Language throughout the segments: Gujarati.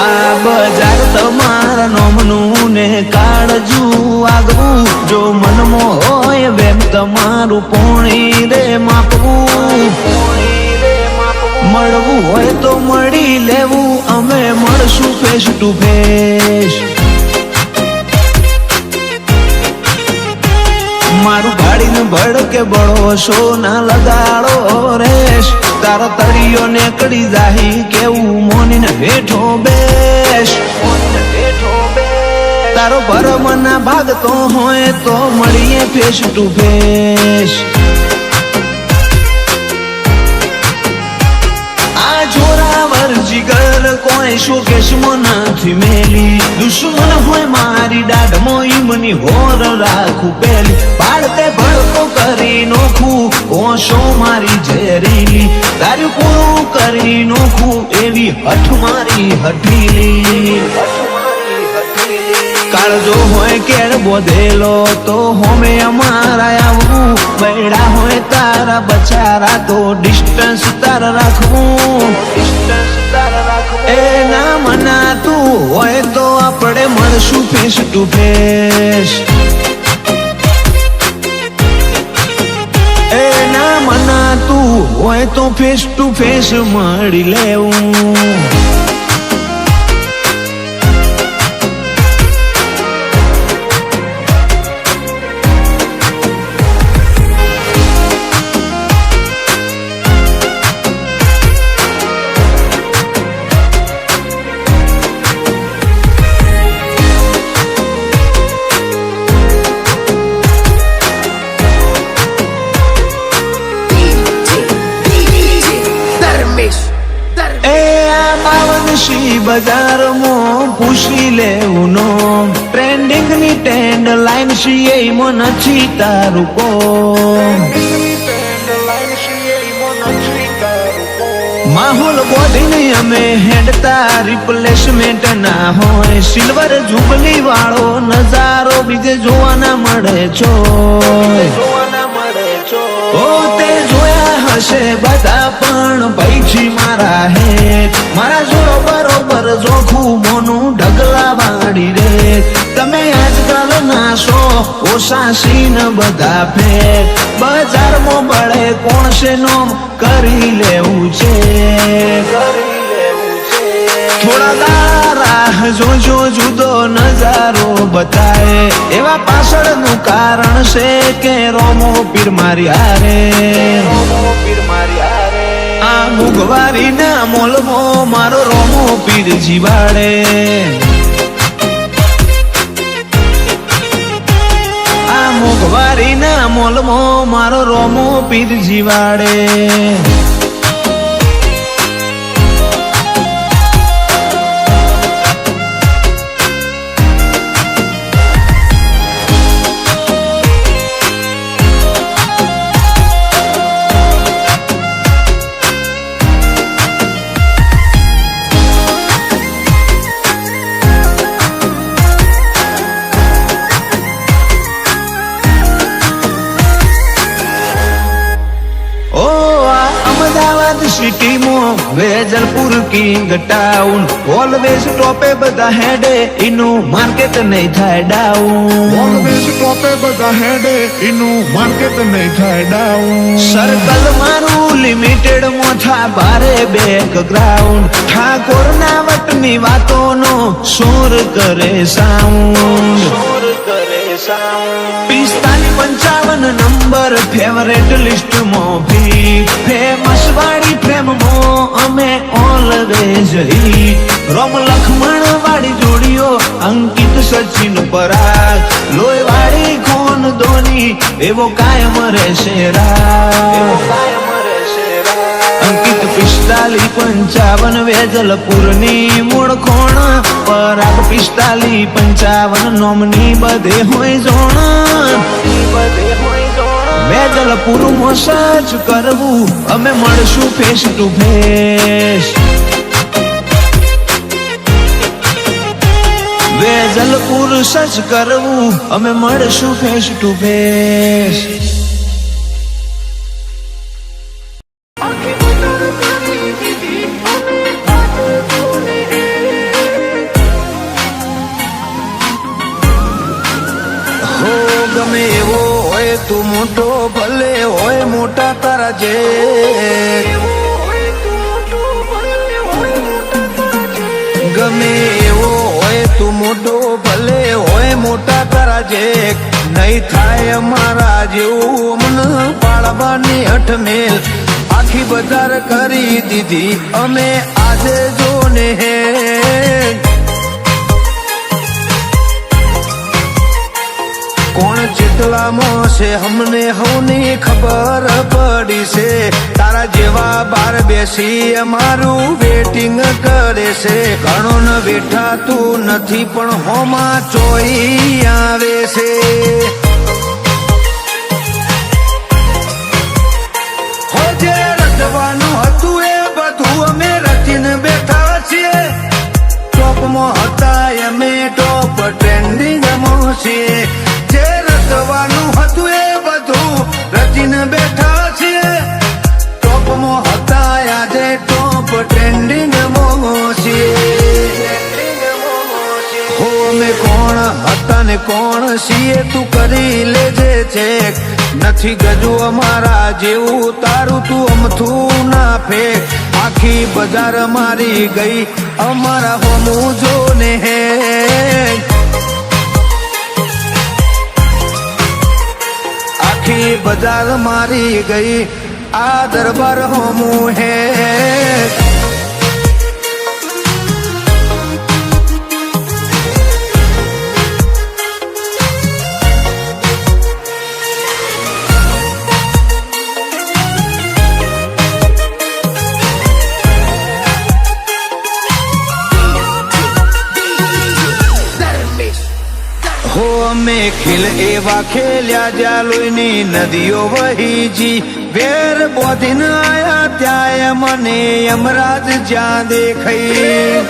આ બજાર તમારા નોમનું ને કાળજું આગવું, જો મનમાં હોય વેમ તમારું પોણી રે માપવું. મળવું હોય તો મળી લેવું, અમે મળશું ફેસ ટુ ફેસ. મારું ગાડીને ભડકે બળોશો ના લગાડો રેશ, તારો તળિયો નીકળી જાહી કેવું મોનીને હેઠો બેસ. તારો ભરમ ના ભાગતો હોય તો મળીએ ફેસ ટુ ફેસ. આ જોરાવર જીગર કોઈ શોકેશમાં નથી મેલી, દુશ્મન હોય મારી દાઢમાં ઈમની હોર રાખું પેલી. પાડતે ભડકો કરી નોખું ઓશો મારી ઝેરીલી, તારું પૂરું કરી નોખું એવી હઠ મારી હઠીલી. કાળજો હોય કેળ બોધેલો તો હોમે અમારા આવવું, બૈડા હોય તારા બચારા તો ડિસ્ટન્સ તારા રાખવું. એ ના મનાતું હોય તો આપણે મળશું ફેસ ટુ ફેસ. એ ના મનાતું હોય તો ફેસ ટુ ફેસ મળી લેવું. બજારમાં પૂછી લેવું નો, ટ્રેન્ડિંગ ની ટ્રેન્ડ લાઈન છીએ મન નથી તારું કો. માહોલ બોડીને અમે હેડતા રિપ્લેસમેન્ટ ના હોય, સિલ્વર જુબલી વાળો નજારો બીજે જોવા ના મળે છો. ઓ તે જોયા હશે બધા પણ પૈછી મારા હેત, મારા જોડો બરોબર જોખું મોનું ઢગલા વાળી રે. તમે આજકાલ નાશો ઓછા સીન બધા ફેર, બજારમાં બળે કોણ છે નોમ કરી લેવું છે. થોડા દારા જોજો જુદો નજારો બતાવે, એવા પાછળનું કારણ છે કે રોમો પીર મારી હારે. આ મુગવારી ના મોલમાં મારો રોમો પીર જીવાડે. આ મુગવારી ના મોલમાં મારો રોમો પીર જીવાડે. સિટીમાં વેજલપુર કિંગ ટાઉન, ઓલવેઝ ટોપે બધા હેડે એનું માર્કેટ નહીં થાય ડાઉન. ઓલવેઝ ટોપે બધા હેડે એનું માર્કેટ નહીં થાય ડાઉન. સર્કલ મારું લિમિટેડ મોથા ભારે બેકગ્રાઉન્ડ, ઠાકોર ના વટની વાતોનો શોર કરે સાઉન્ડ. 45-55 નંબર ફેવરેટ લિસ્ટમાં ભી, ફેમસ વાળી ફેમમાં અમે ઓલવેઝ હિટ. રોમ લખમણ વાળી જોડીઓ અંકિત સચિન પરાગ, લોહી વાળી ખોન ધોની એવો કાયમ રહેશે રાગ. અંકિત 45-55 વેજલપુરની મૂળ ખોણ, પરાગ 45-55 નોમની બધે હોય જોણ. વેજલપુરમાં સર્ચ કરવું, અમે મળશું face to face. Vejalpur search કરવું, અમે મળશું ફેસ ટુ ફેસ. તું મોટો ભલે હોય મોટા તારા જે ગમે એવો હોય તું મોટો ભલે હોય મોટા તારા જે નહીં થાય અમારા જેવું મન પાળવાની હઠમેલ આખી બજાર કરી દીધી અમે આજે જો ને હે કોણ ચેતલામાં છે અમને હવની ખબર પડી છે તારા જેવા બાર બેસી અમારું વેટિંગ કરે છે ઘણો ન બેઠાતું નથી પણ હોમાં ચોઈ આવે છે હો જે રચવાનું હતું એ બધું અમે રચીને બેઠા છીએ ટોપમાં હતા અમે ટોપ ટ્રેન્ડિંગમાં છીએ જે રચવાનું હતું એ બધું રચીને બેઠા છીએ ટોપમાં હતા આજે ટોપ ટ્રેન્ડિંગમાં છીએ હો અમે કોણ હતા ને કોણ છીએ તું કરી લેજે ચેક નથી ગજુ અમારા જેવું તારું તું અમથું ના ફેક આખી બજાર મારી ગઈ અમારા હોમું જો ને હે આખી બજાર મારી ગઈ આ દરબાર હોમું હે હો અમે ખીલ એવા ખેલ્યા જ્યાં લોહીની નદીઓ વહીજી વેર બોધીન આયા ત્યાં મને યમરાજ જ્યાં દેખાઈ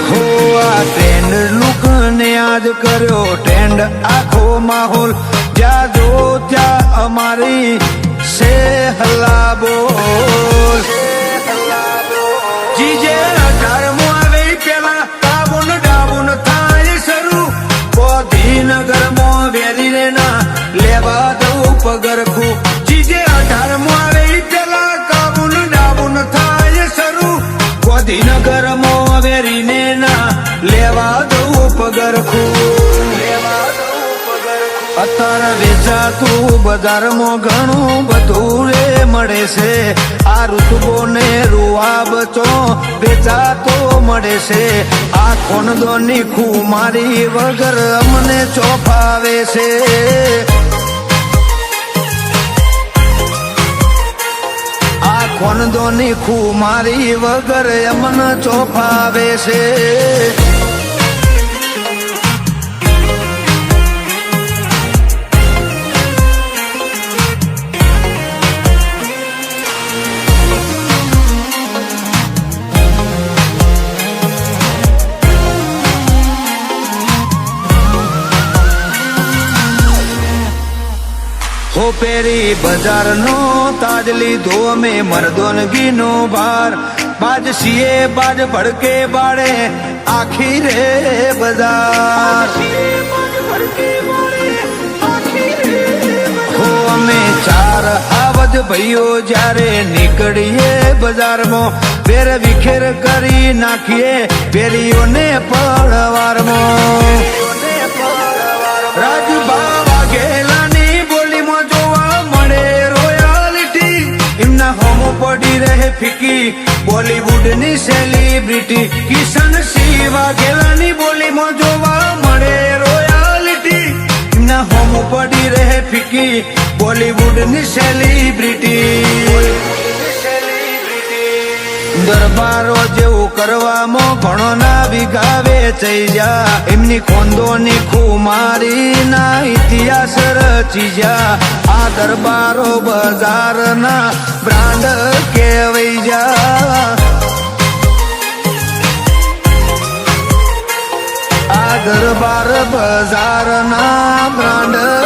હો આ ટ્રેન્ડ લુક ને યાદ કર્યો ટ્રેન્ડ આખો માહોલ જ્યાં જો ત્યાં અમારી સે હલ્લા બોલ જીજે 18મો આવે પેલા તાબુન ડાબુન થાય શરૂ બોધીનગરમાં વેરી રે ના લેવા દઉં પગરખું જીજે 18મો આવે પેલા તાબુન ડાબુન થાય શરૂ બોધીનગરમાં વેરીને ના લેવા દઉં પગરખું અત્યારે વેચાતું બજારમાં ઘણું બધું રે મળે છે આ ઋતુબો ને રૂઆબ ચો વેચાતો મળે છે આ ખોનદોની ખુમારી વગર અમને ચોફાવે છે આ ખોનદોની ખુમારી વગર અમને ચોફાવે છે હો પેરી બજાર નો તાજ લીધો અમે મર્દોનગી નો ભાર બાજ સીએ બાજ ભડકે બાળે આખી રે બજાર હો અમે ચાર આવજ ભાઈઓ જ્યારે નીકળીએ બજારમાં વેર વિખેર કરી નાખીએ પેરીઓને પડવારમાં રાજભા વાઘેલાની બોલીમાં જોવા મળે રોયાલિટી એમના હોમો પડી રહે ફીકી બોલીવુડની સેલિબ્રિટી કિશન સિંહ વાઘેલાની બોલીમાં જોવા મળે રોયાલિટી એમના હોમો પડી રહે ફીકી બોલીવુડની સેલિબ્રિટી દરબારો જેવું કરવામાં ઘણો ના વિગાવે ચઈ જા એમની ખોંદોની ખુમારી ના ઇતિહાસ રચી જા આ દરબારો બજાર ના બ્રાન્ડ કહેવાય જા આ દરબાર બજાર ના બ્રાન્ડ